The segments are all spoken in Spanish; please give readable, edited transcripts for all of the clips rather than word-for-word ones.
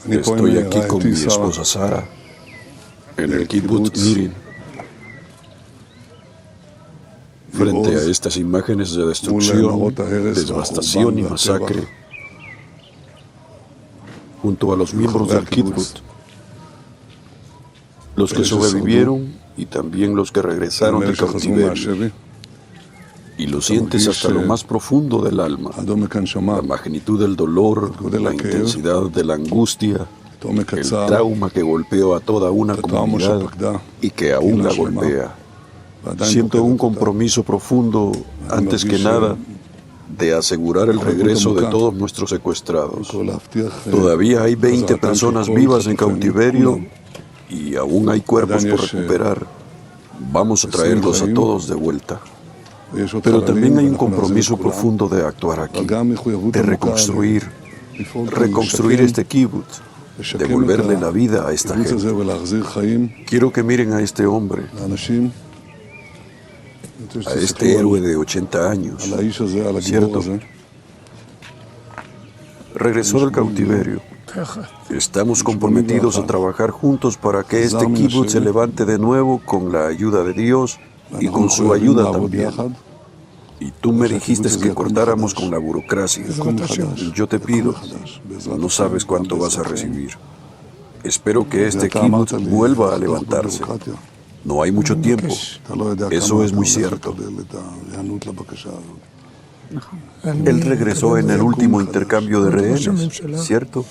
Estoy aquí con mi esposa Sara, en el kibbutz Nirin. Frente a estas imágenes de destrucción, devastación y masacre, junto a los miembros del kibbutz, los que sobrevivieron y también los que regresaron del cautiverio, y lo sientes hasta lo más profundo del alma, la magnitud del dolor, la intensidad de la angustia, el trauma que golpeó a toda una comunidad y que aún la golpea. Siento un compromiso profundo, antes que nada, de asegurar el regreso de todos nuestros secuestrados. Todavía hay 20 personas vivas en cautiverio y aún hay cuerpos por recuperar. Vamos a traerlos a todos de vuelta. Pero también hay un compromiso profundo de actuar aquí, de reconstruir este kibbutz, devolverle la vida a esta gente. Quiero que miren a este hombre, a este héroe de 80 años, ¿cierto? Regresó del cautiverio. Estamos comprometidos a trabajar juntos para que este kibbutz se levante de nuevo con la ayuda de Dios y con su ayuda también. Y tú me dijiste que cortáramos con la burocracia. Yo te pido, no sabes cuánto vas a recibir. Espero que este kibbutz vuelva a levantarse. No hay mucho tiempo. Eso es muy cierto. Él regresó en el último intercambio de rehenes, ¿cierto?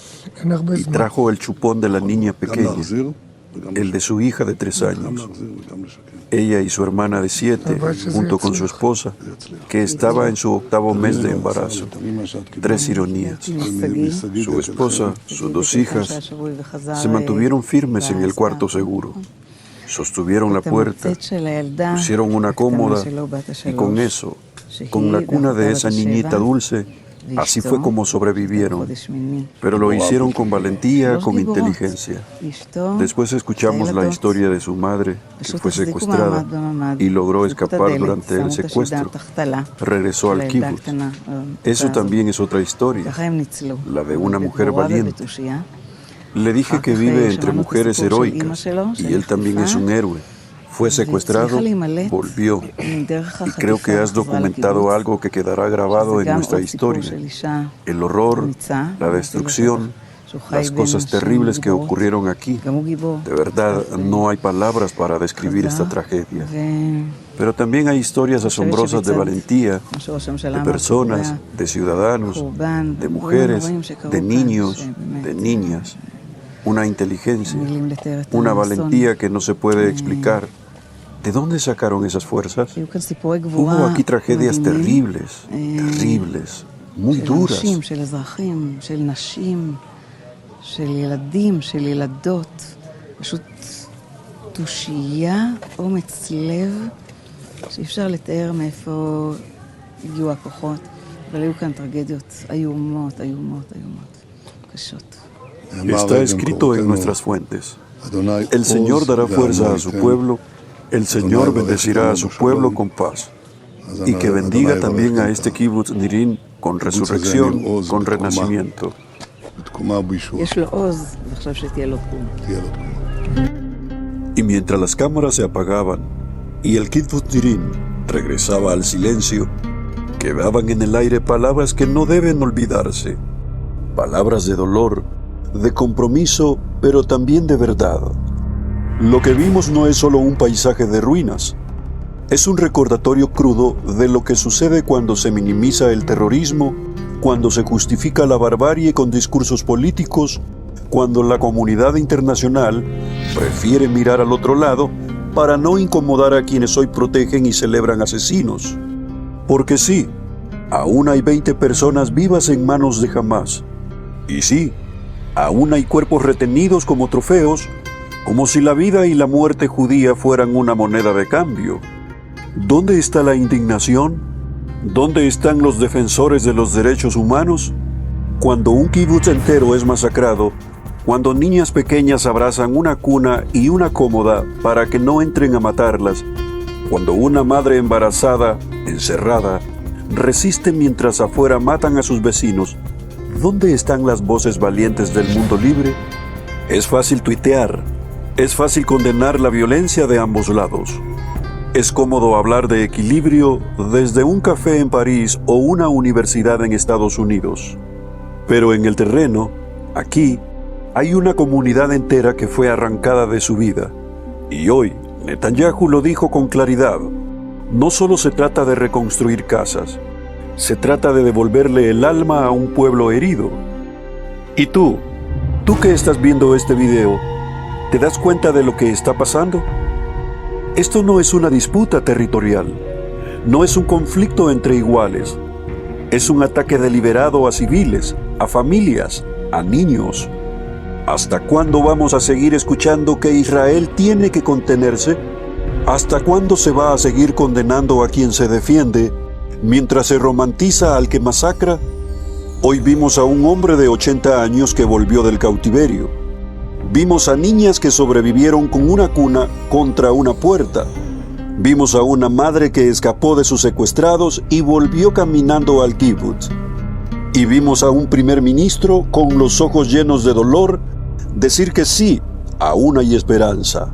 Y trajo el chupón de la niña pequeña, el de su hija de 3 años. Ella y su hermana de 7, junto con su esposa, que estaba en su 8º mes de embarazo. 3 ironías. Su esposa, sus 2 hijas, se mantuvieron firmes en el cuarto seguro. Sostuvieron la puerta, pusieron una cómoda y con eso, con la cuna de esa niñita dulce, así fue como sobrevivieron. Pero lo hicieron con valentía, con inteligencia. Después escuchamos la historia de su madre, que fue secuestrada y logró escapar durante el secuestro. Regresó al kibbutz. Eso también es otra historia, la de una mujer valiente. Le dije que vive entre mujeres heroicas y él también es un héroe. Fue secuestrado, volvió, y creo que has documentado algo que quedará grabado en nuestra historia. El horror, la destrucción, las cosas terribles que ocurrieron aquí. De verdad, no hay palabras para describir esta tragedia. Pero también hay historias asombrosas de valentía, de personas, de ciudadanos, de mujeres, de niños, de niñas. Una inteligencia, una valentía que no se puede explicar. ¿De dónde sacaron esas fuerzas? Hubo aquí tragedias terribles, muy duras. Está escrito en nuestras fuentes. El Señor dará fuerza a su pueblo, el Señor bendecirá a su pueblo con paz, y que bendiga también a este kibbutz Nirin con resurrección, con renacimiento. Y mientras las cámaras se apagaban y el kibbutz Nirin regresaba al silencio, quedaban en el aire palabras que no deben olvidarse, palabras de dolor, de compromiso, pero también de verdad. Lo que vimos no es solo un paisaje de ruinas, es un recordatorio crudo de lo que sucede cuando se minimiza el terrorismo, cuando se justifica la barbarie con discursos políticos, cuando la comunidad internacional prefiere mirar al otro lado para no incomodar a quienes hoy protegen y celebran asesinos. Porque sí, aún hay 20 personas vivas en manos de Hamás. Y sí, aún hay cuerpos retenidos como trofeos, como si la vida y la muerte judía fueran una moneda de cambio. ¿Dónde está la indignación? ¿Dónde están los defensores de los derechos humanos? Cuando un kibutz entero es masacrado, cuando niñas pequeñas abrazan una cuna y una cómoda para que no entren a matarlas, cuando una madre embarazada, encerrada, resiste mientras afuera matan a sus vecinos, ¿Dónde están las voces valientes del mundo libre? Es fácil tuitear, es fácil condenar la violencia de ambos lados. Es cómodo hablar de equilibrio desde un café en París o una universidad en Estados Unidos. Pero en el terreno, aquí, hay una comunidad entera que fue arrancada de su vida. Y hoy, Netanyahu lo dijo con claridad. No solo se trata de reconstruir casas, se trata de devolverle el alma a un pueblo herido. Y tú que estás viendo este video, ¿te das cuenta de lo que está pasando? Esto no es una disputa territorial, no es un conflicto entre iguales, es un ataque deliberado a civiles, a familias, a niños. ¿Hasta cuándo vamos a seguir escuchando que Israel tiene que contenerse? ¿Hasta cuándo se va a seguir condenando a quien se defiende mientras se romantiza al que masacra? Hoy vimos a un hombre de 80 años que volvió del cautiverio. Vimos a niñas que sobrevivieron con una cuna contra una puerta. Vimos a una madre que escapó de sus secuestrados y volvió caminando al kibutz. Y vimos a un primer ministro con los ojos llenos de dolor decir que sí, aún hay esperanza.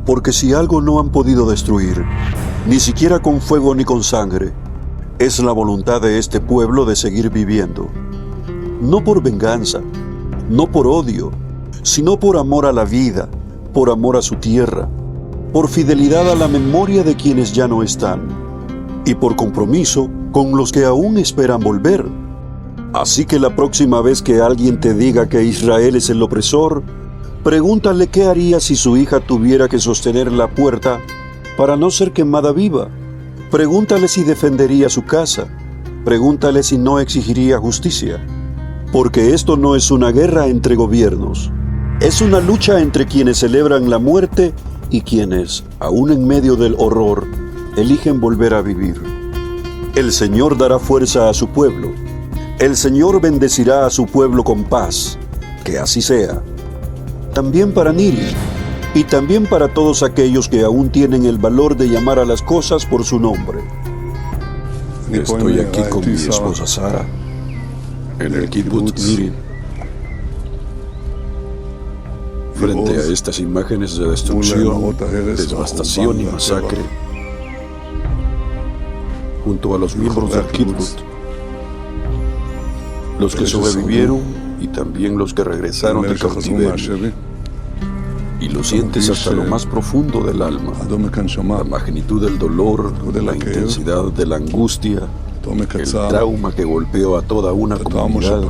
Porque si algo no han podido destruir, ni siquiera con fuego ni con sangre, es la voluntad de este pueblo de seguir viviendo. No por venganza, no por odio, sino por amor a la vida, por amor a su tierra, por fidelidad a la memoria de quienes ya no están, y por compromiso con los que aún esperan volver. Así que la próxima vez que alguien te diga que Israel es el opresor, pregúntale qué haría si su hija tuviera que sostener la puerta para no ser quemada viva. Pregúntale si defendería su casa. Pregúntale si no exigiría justicia. Porque esto no es una guerra entre gobiernos. Es una lucha entre quienes celebran la muerte y quienes, aún en medio del horror, eligen volver a vivir. El Señor dará fuerza a su pueblo. El Señor bendecirá a su pueblo con paz. Que así sea. También para Niri, y también para todos aquellos que aún tienen el valor de llamar a las cosas por su nombre. Estoy aquí con mi esposa Sara, en el kibutz Niri. Frente a estas imágenes de destrucción, devastación y masacre, junto a los miembros del kibutz, los que sobrevivieron y también los que regresaron del cautiverio, y lo sientes hasta lo más profundo del alma, la magnitud del dolor, la intensidad de la angustia, el trauma que golpeó a toda una comunidad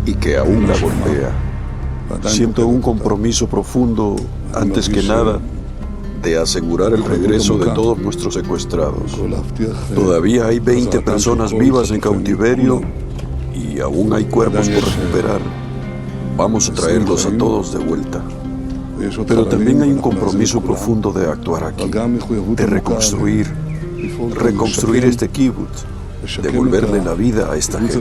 y que aún la golpea. Siento un compromiso profundo, antes que nada, de asegurar el regreso de todos nuestros secuestrados. Todavía hay 20 personas vivas en cautiverio y aún hay cuerpos por recuperar. Vamos a traerlos a todos de vuelta. Pero también hay un compromiso profundo de actuar aquí, de reconstruir este kibutz, devolverle la vida a esta gente.